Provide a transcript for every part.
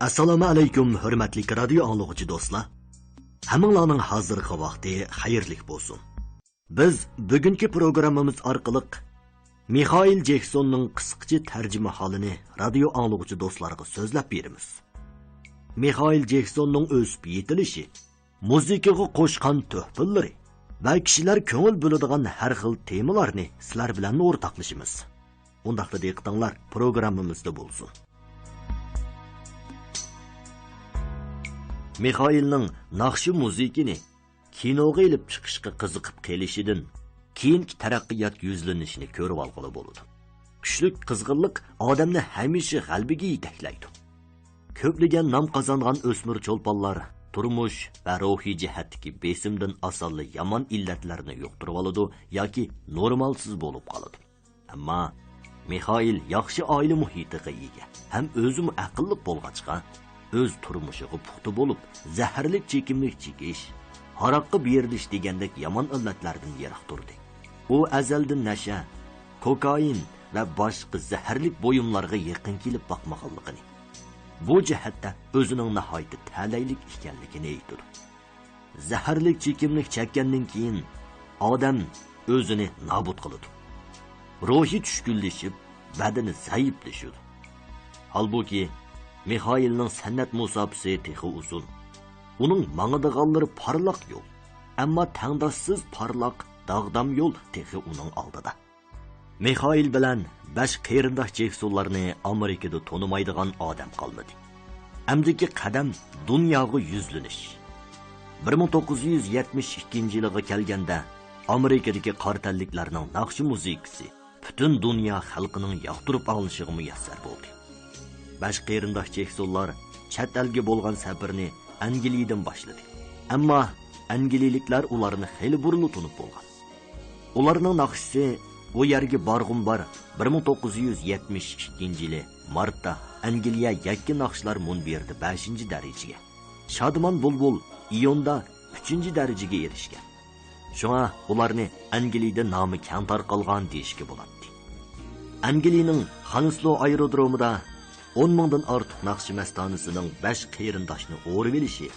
Assalomu alaykum, hurmatli radio anglag'uchi do'stlar. Hammanglarning hozirgi vaqti xayrli bo'lsin. Biz bugungi programmamiz orqali Mixail Jeksonning qisqacha tarjima holini radio anglag'uchi do'stlarga so'zlab beramiz. Mixail Jeksonning o'sib yetilishi, muzikaga qo'shgan tuhfallari va kishilar ko'ngil bo'ladigan har xil temalarni sizlar bilan o'rtoqlashamiz. Undaqda diqqatinglar programmamizda bo'lsin. Mixailning naqshi muzikini kinoga elib chiqishga qiziqib kelishidan keyingi taraqqiyot yuzlanishini ko'rib olg'ili bo'ladi. Kuchli qizg'inlik odamni hamisha g'albiga yetaklaydi. Ko'plagan nom qozongan o'smir cho'lponlar turmush va ruhiy jihatdagi besimdan asalli yomon illatlarni yo'qtirib oladi yoki normalsiz bo'lib qoladi. Ammo Mixail yaxshi oila muhitiga ega, ham o'zi aqlli bo'lg'achqa o'z turmushiga puxta bo'lib, zaharlik chekimlik chekish, haroqqa berilish degandek yomon illatlardan yiroq turdi. U azaldan nasha, kokain va boshqa zaharlik bo'yimlarga yaqin kelib boqmaganligini, bu jihatda o'zining nihoyatda talaylik ekanligini aytdi. Zaharlik chekimlik chekkandan keyin odam o'zini nobud qiladi. Ruhi tushkunlashib, badani zaiflashadi. Halbuki Mixailning san'at musofasi texi uzun. Uning mangadiganlari parlaq yo'l, ammo tangdoshsiz parlaq dag'dam yo'l texi uning oldida. Mixail bilan bash qeyrindosh Jeksonlarni Amerikada tonimaydigan odam qolmadi. Amdiki qadam dunyoga yuzlanish. 1972-yilga kelganda Amerikadagi qartalliklarning naqshi muzikasi butun dunyo xalqining yoqtirib olishiga muyassar bo'ldi. Baş qeyrindosh Jeksonlar chet elga bo'lgan safarni Angliyadan boshladi. Ammo angliyaliklar ularni xeyli burun tunib bo'lgan. Ularning naqshisi bu yerga borg'um bor 1972-yili martda Angliya yakki naqshlar munbirda 5-darajaga, Shodmon bulbul iyonda 3-darajaga erishgan. Shunga ularni Angliyada nomi keng tarqalgan deyishga bo'ladi. Angliyaning Hounslow aerodromida 10 mingdan ortiq naqshi mastonisining 5 qeyrindoshni o'rib elishi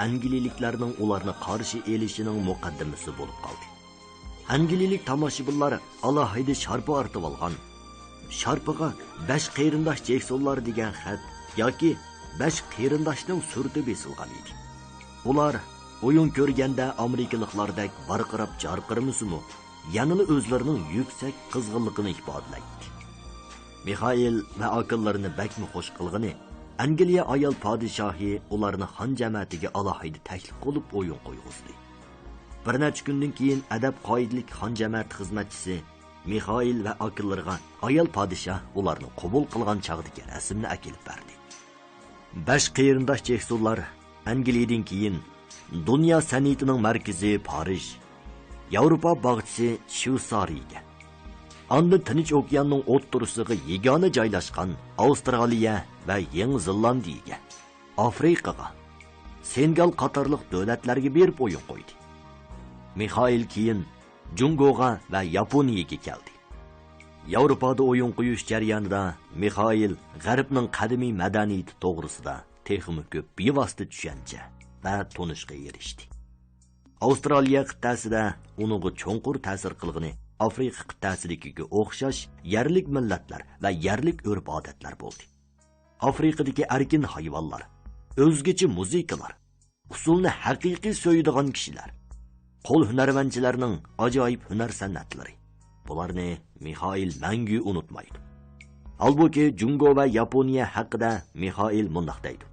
angliyaliklarning ularni qarshi elishining muqaddimasi bo'lib qoldi. Angliyalik tomoshabinlar alohida sharpa ortib olgan. Sharpaga 5 qeyrindosh Jeksonlar degan xat yoki 5 qeyrindoshning surati besilgan edi. Ular o'yin ko'rganda amerikaliklardek barqarab jarqirmisimi, yanada o'zlarining yuksak qizg'inligini ifodalaydi. Mixail va aqllarini bakmi xo'sh qilg'ini, Angliya ayol podshohi ularni xon jamiyatiga alohida taklif qilib o'yin qo'yg'izdi. Bir necha kundan keyin adab qoidalik xon jamiyati xizmatchisi Mixail va aqllariga ayol podshoh ularni qabul qilgan chog'dagi rasmni akilib berdi. 5 qeyrindosh Jeksonlar Angliyadan keyin dunyo san'atining markazi Parij, Yevropa bog'chisi Shveysariyaga, Anda Tinch okeanning o'rtasiga yagona joylashgan Avstraliya va Yangi Zelandiyaga, Afrikaga, Senegal qatorliq davlatlarga berib o'yin qo'ydi. Mixail keyin Jungoga va Yaponiyaga keldi. Yevropada o'yin qo'yish jarayonida Mixail G'arbning qadimiy madaniyati to'g'risida texnik ko'p bevosita tushuncha va tonishga erishdi. Avstraliya qit'asida uning cho'nqur ta'sir qilgani Afrika qit'asidagiga o'xshash yerlik millatlar va yerlik urf-odatlar bo'ldi. Afrikadagi erkin hayvonlar, o'zgacha muzikalar, usulni haqiqiy so'yadigan kishilar, qo'l hunarvanchilarining ajoyib hunar san'atlari. Bularni Mixail mangu unutmaydi. Halbuki Jungo va Yaponiya haqida Mixail mundaq deydi.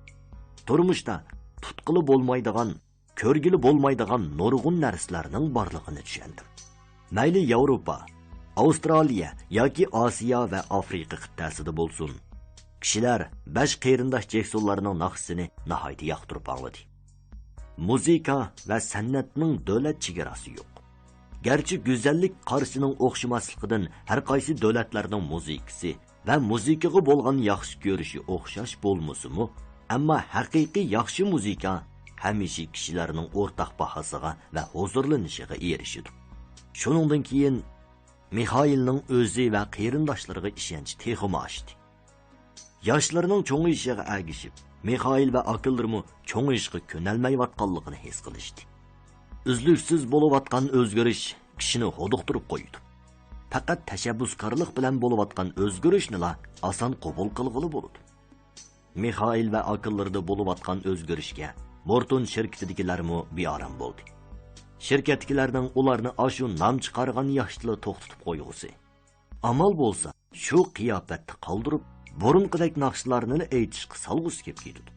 Turmushda tutqili bo'lmaydigan, ko'rgili bo'lmaydigan nurg'un narsalarning borlig'ini tushundim. Mayli Yevropa, Avstraliya yoki Osiyo va Afrika qit'asida bo'lsin, kishilar 5 qeyrindosh Jeksonlarning naqshisini nihoyat yoqtirib oldi. Muzika va san'atning davlat chegarasi yo'q. Garchi go'zallik qarshisining o'xshamasligidan har qaysi davlatlarning muzikasi va muzikaga bo'lgan yaxshi ko'rishi o'xshash bo'lmasa-mu, ammo haqiqiy yaxshi muzika hamisha kishilarning o'rtaq bahosiga va huzurlanishiga erishadi. Shuningdan keyin Mixailning o'zi va qeyrindoshlarga ishonch texmi oshdi. Yoshlarning cho'ng'ishiga agishib, Mixail va akillarmi cho'ng ishga ko'nalmayotganligini his qilishdi. Uzluksiz bo'layotgan o'zgarish kishini hodiqtirib qo'ydi. Faqat tashabbuskorlik bilan bo'layotgan o'zgarishni oson qabul qilg'ili bo'ladi. Mixail va akillarda bo'layotgan o'zgarishga Morton shirkatidagilarmi beorom bo'ldi. Shirkatdagilarning ularni ashu nom chiqargan yoshlar to'xtatib qo'yg'usi. Amal bo'lsa, shu qiyofatni qoldirib, burunqidek naqshlarni aytishga salg'us kelib ketdi.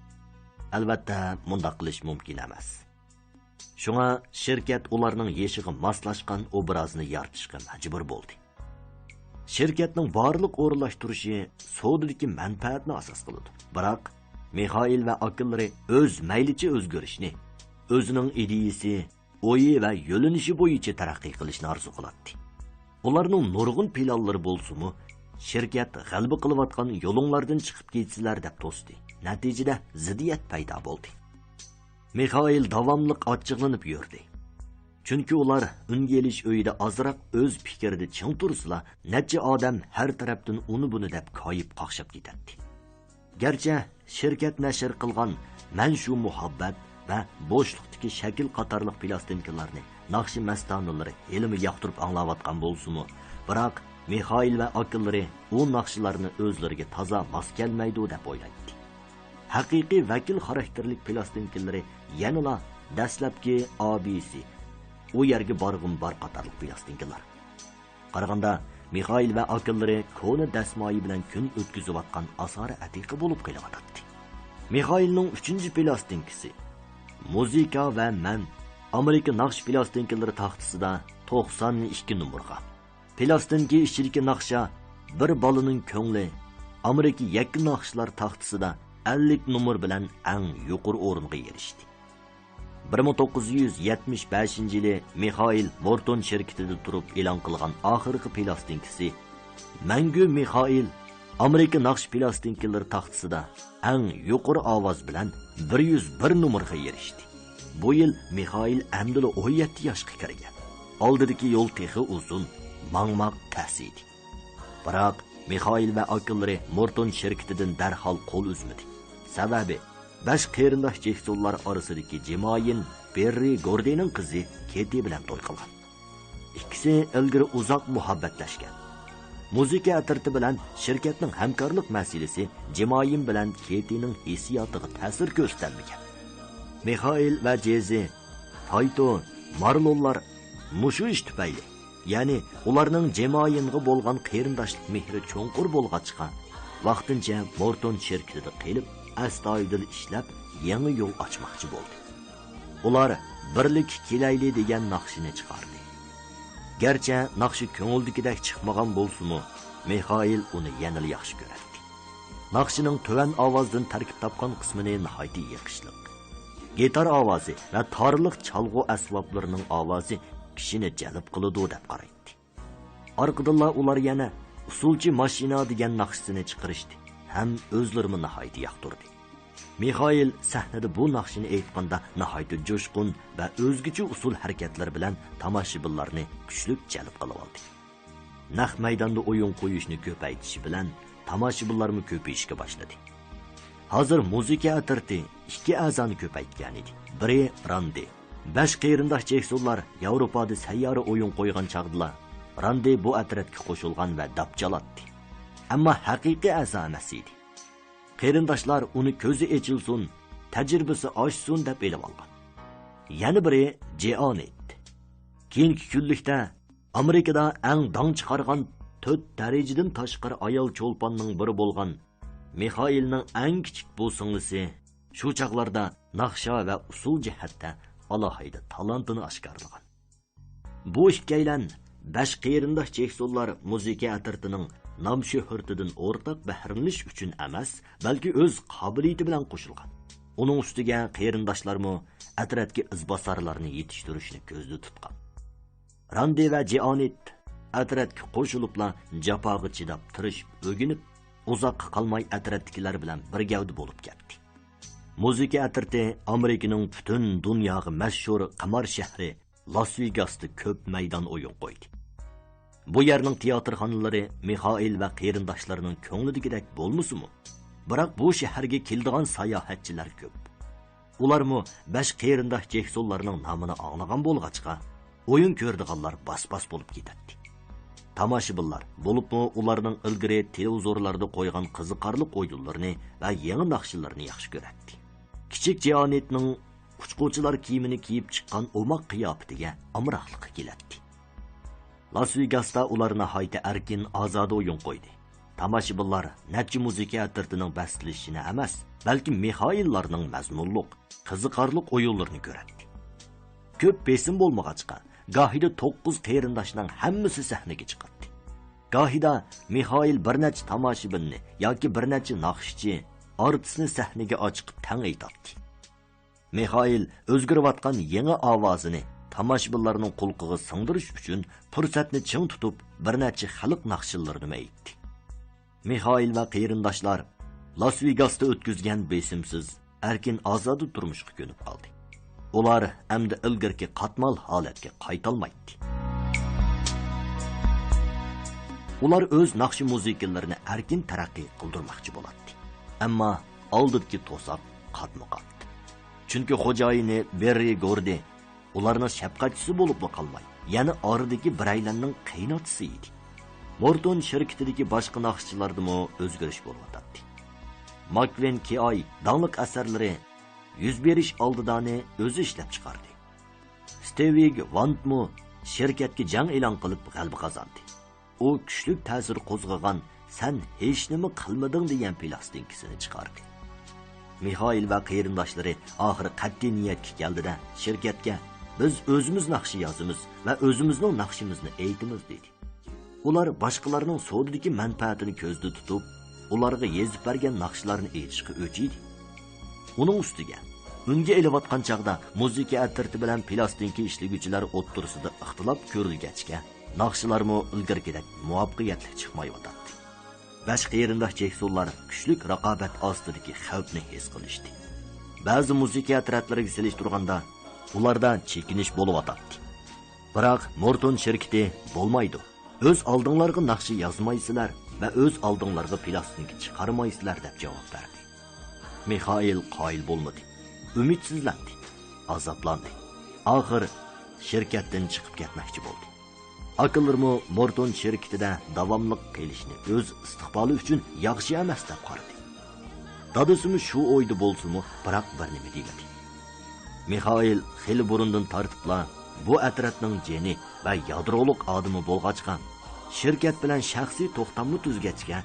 Albatta, bundaq qilish mumkin emas. Shunga shirkat ularning yeshiga moslashgan obrazni yaratishga majbur bo'ldi. Shirkatning barliq o'rinlashtirishi sodadagi manfaatni asos qiladi. Biroq Mixail va akillari o'z maylicha o'zgarishni, o'zining ideyasi, o'yi va yo'linishi bo'yicha taraqqiy qilishni orzu qiladi. Ularning nurg'un planlari bo'lsa-mu, shirkat g'alaba qilayotgan yo'linglardan chiqib ketsizlar deb to'sdi. Natijada ziddiyat paydo bo'ldi. Mixail davomli achchiqlanib yurdi. Chunki ular unga elish uyida azroq o'z fikrida ching tursila, necha odam har tarafdan uni buni deb koyib qaqshab ketadi. Garchi shirkat nashr qilgan "Man shu muhabbat" va bo'shliqdagi shakl qatorliq plastinkalarni naqshi mastanalari ilmi yoqtirib anglayotgan bo'lsa-mu, biroq Mixail va akillari u naqshlarni o'zlariga toza mos kelmaydi deb o'ylaydi. Haqiqiy vakil xarakterlik plastinkalari yanala dastlabki ABC u yerga borg'im bor qatorliq plastinkalar. Qaraganda Mixail va akillari koni dasmoyi bilan kun o'tkazayotgan asari atiqi bo'lib qelyapti. Mixailning 3-plastinkasi Muzika va man Amerika naqsh plastinkalari taxtasida 92 numurga. Plastinka ichidagi naqsha bir bolaning ko'ngli Amerika yakka naqshlar taxtasida 50 numur bilan eng yuqori o'ringa erishdi. 1975-yili Mixail Morton shirkatida turib e'lon qilgan oxirgi plastinkasi Mangu Mixail Amerika naqsh plastinkalari taxtasida eng yuqori ovoz bilan 101 numurga erishdi. Bu yil Mixail amdili 17 yoshga kirgan. Oldidagi yo'l texi uzun, mangmaq tasidi. Biroq Mixail va akillari Morton shirkatidan darhol qo'l uzmadi. Sababi bash qarindosh Jeksonlar orasidagi Jemayin Berri Gordining qizi Keti bilan to'y qilgan. Ikkisi ilgari uzoq muhabbatlashgan. Muzika atirti bilan shirkatning hamkorlik masalasi Jemayin bilan Ketining hissiyotiga ta'sir ko'rsatmagan. Mixail va Jezi, Tayto, Marlonlar mushu ish tufayli, ya'ni ularning Jemayinga bo'lgan qarindoshlik mehri cho'nqur bo'lg'achqa, vaqtincha Morton shirkatida qilib astoydil ishlab yangi yo'l ochmoqchi bo'ldi. Ular birlik kelayli degan naqshini chiqardi. Garchi naqshi ko'ngildagidek chiqmagan bo'lsa-mu, Mixail uni yanada yaxshi ko'rardi. Naqshining tuvan ovozdan tarkib topgan qismini nihoyatda yoqishli. Gitar ovozi va torliq chalg'u asboblarining ovozi kishini jalb qiladi deb qaraydi. Orqadan ular yana usulchi mashina degan naqshini chiqarishdi. Ham o'zlarini nihoyatda yoqtirdi. Mixail sahnada bu naqshini aytganda nihoyatda jo'shqin va o'zgacha usul harakatlar bilan tomoshabinlarni kuchli jalb qilib oldi. Naq maydonda o'yin qo'yishni ko'paytirishi bilan tomoshabinlarmi ko'payishga boshladi. Hozir muzika atirti 2 a'zoni ko'paytgan edi. Biri Randi. Bash qarindosh Jeksonlar Yevropada sayyora o'yin qo'ygan chaqdilar. Randi bu atratga qo'shilgan va dabchalatdi. Ammo haqiqiy a'zo emas edi. Qarindoshlar uni ko'zi ochilsin, tajribasi oshsin deb elib olgan. Yana biri Jeonet. Keyingi kunlikda Amerikada eng dong chiqargan 4 darajadan tashqari ayol cho'lponning biri bo'lgan Mixailning eng kichik bu singlisi shu chaqlarda naqsha va usul jihatda alohida talantini oshkorlagan. Bu ikkalan bash qarindosh Jeksonlar muzika atirtining nom shuhratidan o'rtaq bahrlanish uchun emas, balki o'z qobiliyati bilan qo'shilgan. Uning ustiga qarindoshlarmi atratga izbosarlarni yetishtirishni ko'zda tutgan. Randi va Jeonet atratga qo'shilibla jafoga chidab tirishib, o'ginib, uzoq qolmay atratdagilar bilan bir gavda bo'lib ketdi. Muzika atirti Amerikaning butun dunyoga mashhur qimor shahri Las Vegasda ko'p maydon o'yin qo'ydi. Bu yerning teatrxonalari Mixail va qarindoshlarining ko'nglidagidek bo'lmasa-mu, biroq bu shaharga keladigan sayohatchilar ko'p. Ularmı besh qeyrindosh Jeksonlarning nomini anglagan bo'lg'achqa, o'yin ko'rdiganlar bas-bas bo'lib ketadi. Tomoshabinlar bo'libmi ularning ilgari televizorlarda qo'ygan qiziqarli o'yinlarini va yangi naqshlarini yaxshi ko'radi. Kichik Jiyonetning uchquvchilar kiyimini kiyib chiqqan o'moq qiyofatiga amroqliqqa keladi. Las Vegasda ular nihoyatda erkin, ozoda o'yin qo'ydi. Tomoshabinlar natchi muzika atirtining bastilishini emas, balki Mixaillarning mazmunliq, qiziqarli o'yinlarini ko'radi. Ko'p besim bo'lmag'achqa, gohida 9 qeyrindoshning hammasi sahnaga chiqadi. Gohida Mixail bir necha tomoshabinni yoki bir necha naqshchi artistni sahnaga ochiqib tang aytadi. Mixail o'zgarayotgan yangi ovozini tomoshabinlarning qulqiga singdirish uchun fursatni ching tutib bir necha xalq naqshillarini aytdi. Mixail va qeyrindoshlar Las Vegasda o'tkazgan besimsiz, erkin ozoda turmushga ko'nib qoldi. Ular endi ilgirki qatmal holatga qaytolmaydi. Ular o'z naqshi muzikallarini erkin taraqqiy qildirmoqchi bo'ladi. Ammo oldidagi to'saq qatma-qat. Chunki xo'jayini Berri Gordi ularning shafqatchisi bo'lib qolmay, yana oradagi biraylarning qaynotisi edi. Morton shirkatidagi boshqa naqshchilardimi o'zgarish bo'layotdi. Makven Kiay danliq asarlari yuz berish oldidani o'zi ishlab chiqardi. Stevig Vantmu shirkatga jang e'lon qilib g'alaba qozondi. U kuchli ta'sir qo'zg'agan "Sen hech nima qilmading" degan plastinkasini chiqardi. Mixail va qeyringdoshlari oxiri qat'iy niyatga keldida shirkatga "Biz o'zimiz naqshi yozamiz va o'zimizning naqshimizni aytamiz" dedi. Ular boshqalarning sodidagi manfaatini ko'zda tutib, ularga yezib bergan naqshlarni aytishga o'chiydi. Uning ustiga unga elayotgan chaqda muzika atirti bilan plastinka ishlaguvchilar o'ttirisida ixtilof ko'rilgachga, naqshlarmi ilgarigidek muvaffaqiyatli chiqmayotdi. Besh qeyrindosh Jeksonlar kuchli raqobat ostidagi xavfni his qilishdi. Ba'zi muzika atratlariga selishtirganda ularda chekinish bo'layotdi. Biroq Morton shirkati bo'lmaydi. O'z oldinglarga naqshi yozmaysizlar va o'z oldinglarga plastinka chiqarmaysizlar deb javob berdi. Mixail qoyil bo'lmadi. Umidsizlandi, azoblandi. Oxir shirkatdan chiqib ketmoqchi bo'ldi. Akillarmi Morton shirkatida davomli qilishni o'z istiqboli uchun yaxshi emas deb qaradi. Dadasimi shu o'yda bo'lsa-mu, biroq bir nima deydi. Mixail xili burundan tartibla bu atrofning jeni va yadroliq odami bo'lg'achqa, shirkat bilan shaxsiy to'xtamni tuzgachga,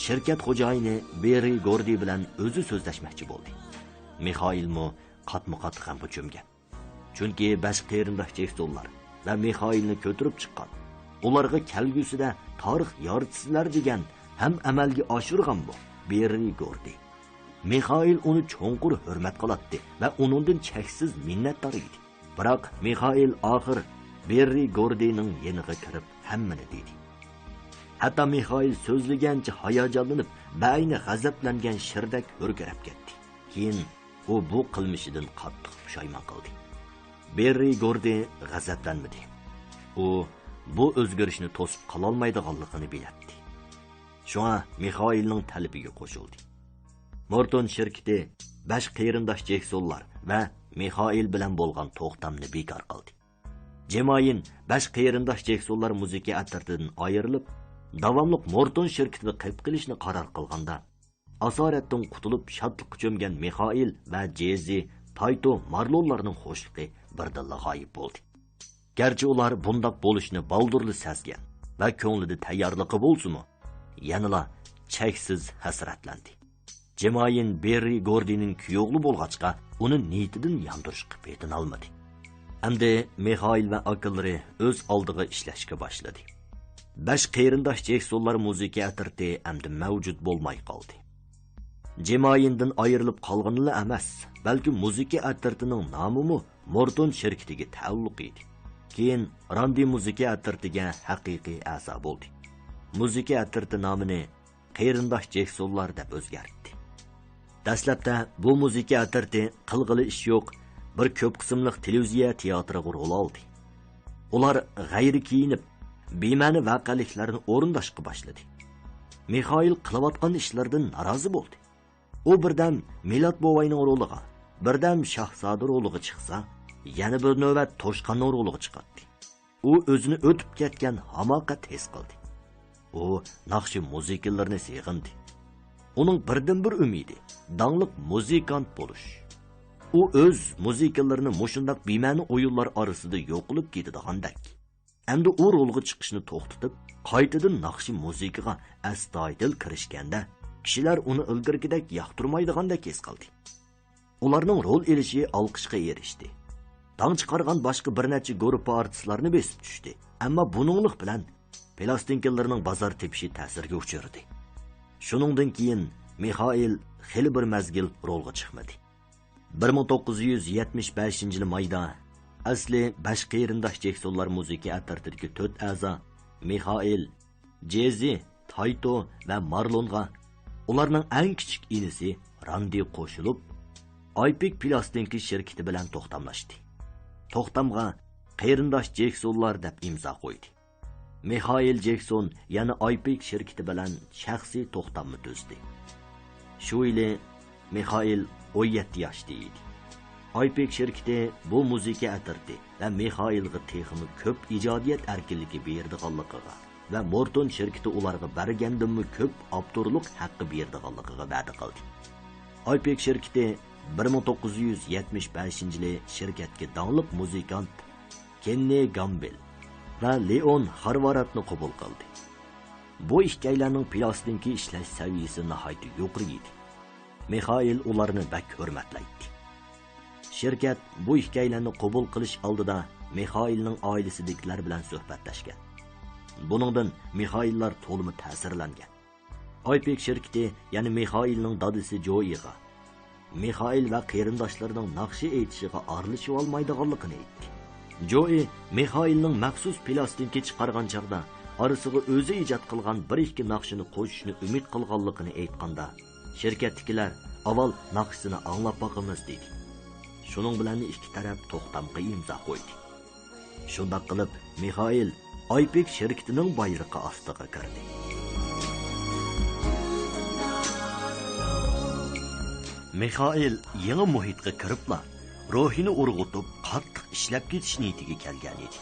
shirkat xo'jayini Berri Gordi bilan o'zi so'zlashmoqchi bo'ldi. Mixailmi qatma-qat g'amga cho'mgan. Chunki besh qeyrindosh Jeksonlar va Mixailni ko'tirib chiqqan. Ularga kelgusida tarix yoritisizlar degan ham amalga oshirgan bu Berri Gordi. Mixail uni cho'nqur hurmat qiladi va uningdan cheksiz minnatdor edi. Biroq Mixail oxir Berri Gordining yeniga kirib hammani dedi. Hatto Mixail so'zlagancha hayajonlanib, bayni g'azablangan shirdak o'rgarib ketdi. Keyin u bu qilmishidan qattiq pushaymon qildi. Berri Gordi g'azablanmadi. U bu o'zgarishni to'sib qola olmaydiganligini biladi. Shunga Mixailning talabiga qo'shildi. Morton shirkati besh qeyrindosh Jeksonlar va Mixail bilan bo'lgan to'xtamni bekor qildi. Jemayin besh qeyrindosh Jeksonlar muzika atirtidan ayrilib, davomli Morton shirkatida qayb qilishni qaror qilganda, asoratdan qutulib shodlikqa cho'mgan Mixail va Jezi Tayto Marlonlarning xo'shligi birdilla g'oyib bo'ldi. Garchi ular bundoq bo'lishni baldurli sezgan va ko'nglida tayyorligi bo'lsa-mu, yanala cheksiz hasratlandi. Jemayin Berri Gordining kuyovli bo'lg'achqa, uni niyatidan yondirishga betin olmadi. Endi Mixail va akillari o'z oldiga ishlashga boshladi. Besh qeyrindosh Jeksonlar muzika atirti endi mavjud bo'lmay qoldi. Jemayindan ayrilib qolganlar emas, balki muzika atirtining nomi Morton shirkatiga taalluq edi. Keyin Randi muzika atirtiga haqiqiy a'zo bo'ldi. Muzika atirti nomini qeyrindosh Jeksonlar deb o'zgartdi. Dastlabda bu muzika atirti qilg'ili ish yo'q, bir ko'p qismliq televiziya teatriga rol oldi. Ular g'ayri kiyinib, bema'ni voqealiklarni o'rindashga boshladi. Mixail qilayotgan ishlardan norozi bo'ldi. u birdan Milad bovayning roliga, birdan Shahzoda roliga chiqsa, yana bir navbat Toshqonning roliga chiqadi. U o'zini o'tib ketgan hamoqat his qildi. U naqshi muzikalarni seg'indi. Uning birdan bir umidi dangliq muzikant bo'lish. U o'z muzikalarini mushundaq bema'ni o'yinlar orasida yo'qolib ketadigandak. Endi u rolga chiqishni to'xtatib, qaytadan naqshi muzikaga astoydil kirishganda, kishilar uni ilgirgidek yoqtirmaydigandek his qildi. Ularning rol elishi olqishga erishdi. Dang chiqargan boshqa bir necha guruh artistlarni besib tushdi. Ammo buninglik bilan plastinkalarning bozor tepishi ta'sirga uchirdi. Shuningdan keyin Mixail xeli bir mazgil rolga chiqmadi. 1975-yil mayda asli bash qeyrindosh Jeksonlar muzika atartidagi 4 a'zo Mixail, Jezi, Tayto va Marlonga ularning eng kichik inisi Randi qo'shilib, Epic plastinka shirkati bilan to'xtamlashdi. To'xtamga qeyrindosh Jeksonlar deb imzo qo'ydi. Mixail Jekson yana Epic shirkati bilan shaxsiy to'xtamni tuzdi. Shu yili Mixail 17 yoshda edi. Epic shirkati bu muzika atirdi va Mixailga texnik ko'p ijodiyat erkinligi berdiganligiga va Morton shirkati ularga bergandan ko'p avtorlik haqqi berdiganligiga va'da qildi. Epic shirkati 1975-yili shirkatga danglik muzikant Kenny Gamble va Leon Harvaratni qabul qildi. Bu ikkilarning plastinka ishlash saviyasi nihoyatda yuqori edi. Mixail ularni bak hurmatlaydi. Shirkat bu ikkilarni qabul qilish oldida Mixailning oilasidagilar bilan suhbatlashgan. Buningdan Mixaillar to'limi ta'sirlangan. Epic shirkati, ya'ni Mixailning dadisi Joeyga Mixail va qarindoshlarining naqshi aytishiga aralashib olmaydiganligini aytdi. Joey Mixailning maxsus plastinka chiqargan chaqda orasiga o'zi ijod qilgan bir ikki naqshini qo'shishni umid qilganligini aytganda, shirkatdagilar avval naqshini anglab boqamiz dedi. Shuning bilan ikki taraf to'xtamga imzo qo'ydi. Shunday qilib Mixail Epic shirkatining bayrog'i ostiga kirdi. Mixail yangi muhitga kiribla ruhini urg'utib, qattiq ishlab ketish niyatiga kelgan edi.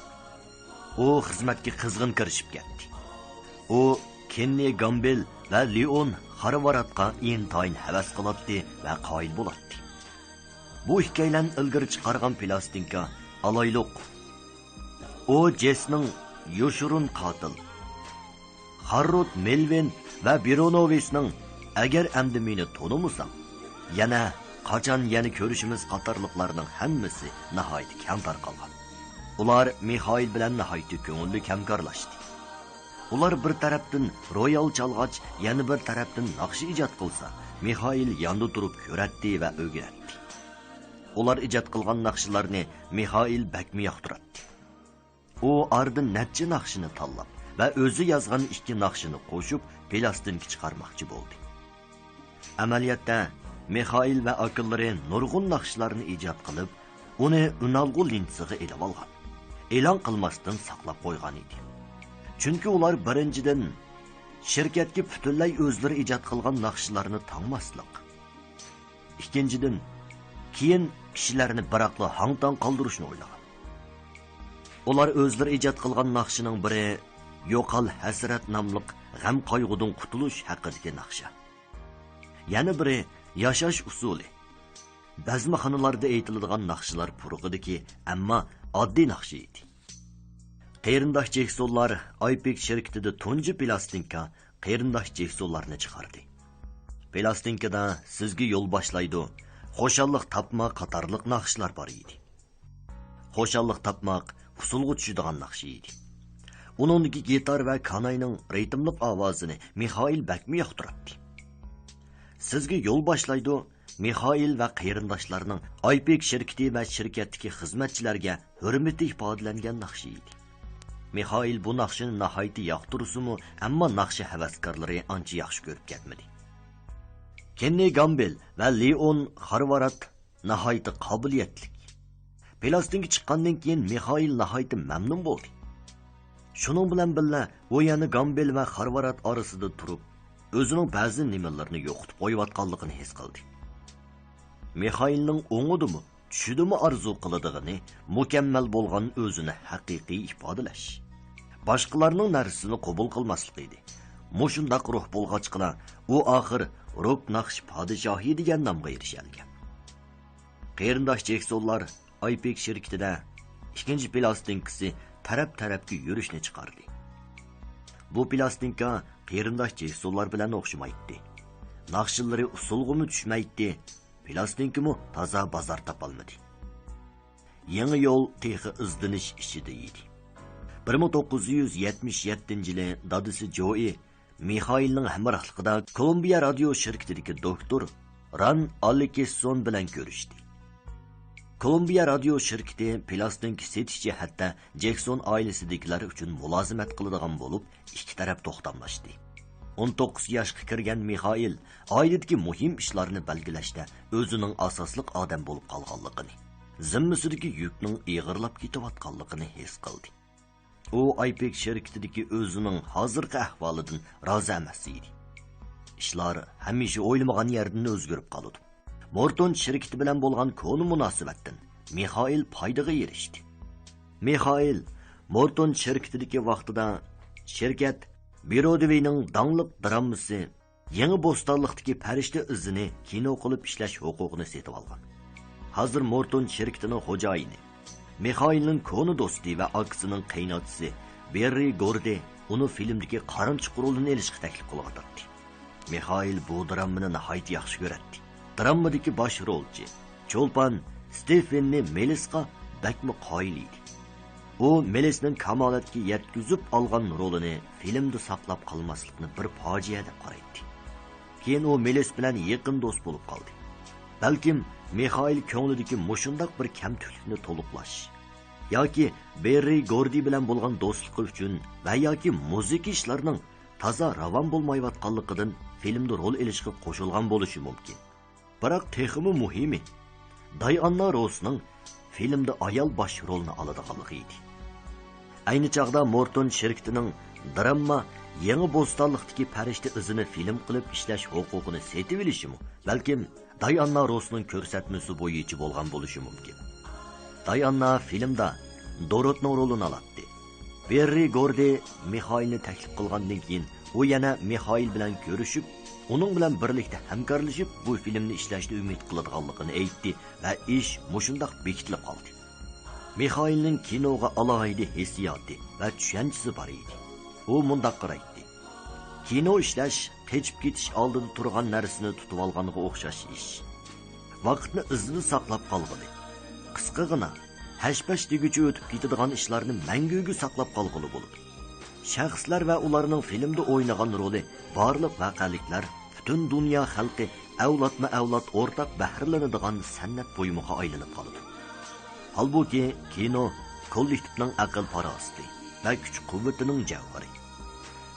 U xizmatga qizg'in kirishib ketdi. U Kenny Gamble va Leon Harvaratga intayin havas qiladi va qoyil bo'ladi. Bu ikkilan ilgari chiqargan plastinka Alayliq. U Jesning Yoshurun qotil, Harrod Melvin va Bironovisning Agar amdi meni to'nimusam, yana qachon yana ko'rishimiz qatorliqlarning hammasi nihoyat kam tarqalgan. Ular Mixail bilan nihoyat ko'ngilli hamkorlashdi. Ular bir tarafdan royal chalg'ach, yana bir tarafdan naqshi ijod qilsa, Mixail yonda turib ko'ratdi va o'rgatdi. Ular ijod qilgan naqshlarni Mixail bakmi yoqtiradi. U ardin necha naqshini tanlab va o'zi yozgan ikki naqshini qo'shib plastinka chiqarmoqchi bo'ldi. Amaliyotda Mixail va akillari nurg'un naqshlarni ijod qilib, uni unalg'u linsiga elib olgan. E'lon qilmasdan saqlab qo'ygan edi. Chunki ular birinchidan shirkatga butunlay o'zlari ijod qilgan naqshlarni tanmaslik. Ikkinchidan keyin kishilarni biroqla hangdan qoldirishni o'ylagan. Ular o'zlari ijod qilgan naqshining biri Yo'qal hasrat nomli g'am qayg'udan qutulish haqidagi naqsha. Yana biri yashash usuli. Bazmaxonalarda aytiladigan naqshlar purug'idagi, ammo oddiy naqshi edi. Qarindosh Jeksonlar Epic shirkatida tunji plastinka Qarindosh Jeksonlarni chiqardi. Plastinkada sizga yo'l boshlaydi, xo'shallik tapma qatorliq naqshlar bor edi. Xo'shallik tapmaq usulga tushadigan naqshi edi. Uningdagi gitar va kanayning ritmlik ovozini Mixail bakmi yoqtiradi. Sizga yo'l boshlaydi Mixail va qarindoshlarining Epic shirkati va shirkatdagi xizmatchilarga hurmati ifodalangan naqshi edi. Mixail bu naqshini nihoyat yoqtirsa-mu, ammo naqshi havaskorlari ancha yaxshi ko'rib ketmadi. Kenny Gamble va Leon Harvarat nihoyat qobiliyatli. Plastinka chiqqandan keyin Mixail nihoyat mamnun bo'ldi. Shuning bilan birga u yana Gamble va Harvarat orasida turib, o'zining ba'zi nimalarni yo'qotib qo'yayotganligini his qildi. Mixailning o'ngidimi, tushidimi arzu qiladigini mukammal bo'lgan o'zini haqiqiy ifodalash. Boshqalarning narsasini qabul qilmaslik edi. Mushundaq ruh bo'lg'achqina u oxir Rock naqsh podshohi degan nomga erishgan. Qarindosh Jeksonlar Aypek shirkatida ikkinchi plastinkasi taraf-tarafga yurishni chiqardi. Bu plastinka qarindosh Jeksonlar bilan o'xshamaydi. Naqshillari usulg'imi tushmaydi. Plastinkimi toza bozor topolmadi. Yangi yo'l texi izdinish ishida edi. 1977-yili dadisi Joey Mixailning hamrohligida Kolumbiya radio shirkatidagi doktor Ran Alekesson bilan ko'rishdi. Kolumbiya radio shirkati plastink setish jihatda Jekson oilasidagilar uchun mulozimat qiladigan bo'lib, ikki taraf to'xtamlashdi. 19 yoshga kirgan Mixail oiladagi muhim ishlarni belgilashda o'zining asosliq odam bo'lib qolganligini, zimmasidagi yukning ig'irlab ketayotganligini his qildi. U Aypek shirkatidagi o'zining hozirgi ahvolidan rozi emas edi. Ishlar hamisha o'ylamagan yerdan o'zgarib qoldi. Morton shirkati bilan bo'lgan konu munosabatdan Mixail foydaga erishdi. Mixail Morton shirkatidagi vaqtida shirkat Broadwayning dangliq dramasi Yangi Bo'stonliqdagi farishta izini kino qilib ishlash huquqini setib olgan. Hozir Morton shirkatining xo'jayini, Mixailning konu do'sti va aksining qaynotasi Berri Gordy uni filmdagi qarinchiq rolini elishga taklif qilib. Mixail bu dramani nihoyat yaxshi ko'radi. Dramadagi bosh rolchi Cho'lpon Stefenni Melisga bakmi qoyil edi. U Melisning kamolatga yetkazib olgan rolini filmda saqlab qolmaslikni bir fojia deb qaraydi. Keyin u Melis bilan yaqin do'st bo'lib qoldi. Balkim Mixail ko'nglidagi mushundaq bir kamtuklikni to'liqlash yoki Berri Gordy bilan bo'lgan do'stligi uchun va yoki muzika ishlarining toza ravon bo'lmayotganligidan filmda rol elishga qo'shilgan bo'lishi mumkin. Biroq texmi muhimi Diana Rossning filmda ayol bosh rolni oladiganligi edi. Ayni chaqda Morton shirkatining drama Yangi Bo'stonliqdagi farishta izini film qilib ishlash huquqini setib olishimi, balkim Diana Rossning ko'rsatmasi bo'yicha bo'lgan bo'lishi mumkin. Diana filmda Dorotning rolini oladi. Berri Gordy Mixailni taklif qilgandan keyin u yana Mixail bilan ko'rishib, uning bilan birlikda hamkorlashib bu filmni ishlashni umid qiladiganligini aytdi va ish mushundaq bekitilib qoldi. Mixailning kinoga alohida hissiyoti va tushunchasi bor edi. U mundaq qaraydi. Kino ishlash qechib ketish oldida turgan narsani tutib olganiga o'xshash ish. Vaqtni izini saqlab qolg'ili. Qisqagina, hash-pash deguchi o'tib ketadigan ishlarni manguga saqlab qolg'ili bo'ladi. Shaxslar va ularning filmda o'ynagan roli, barliq voqeliklar butun dunyo xalqi avlodma-avlod o'rtaq bahrilanadigan san'at buyumiga aylanib qoladi. Halbuki kino kollektivning aql parosati va kuch-quvvatining javhari.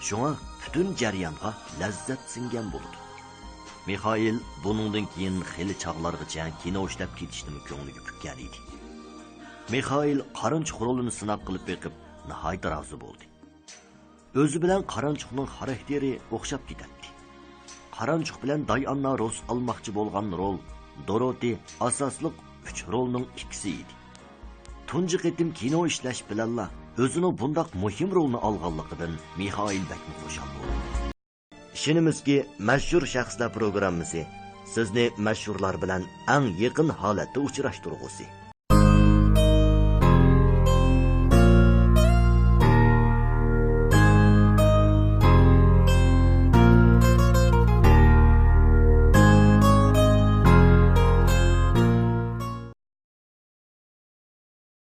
Shunga butun jarayonga lazzat singan bo'ladi. Mixail buningdan keyin xili chaqlargacha kino ishlab ketishni ko'ngliga pukkan edi. Mixail qarinchiq rolini sinab qilib beqib nihoyat rozi bo'ldi. O'zi bilan qarinchiqning xarakteri o'xshab ketadi. Qarinchiq bilan Diana Ross olmoqchi bo'lgan rol Dorothy asosliq 3 rolning ikkisi edi. Tunji qitim kino ishlash bilanla o'zini bundaq muhim rolni olganligidan Mixail bakmi xushal bo'ldi. Ishonimizki, mashhur shaxslar programmasi sizni mashhurlar bilan eng yaqin holatda uchrashtirgusi.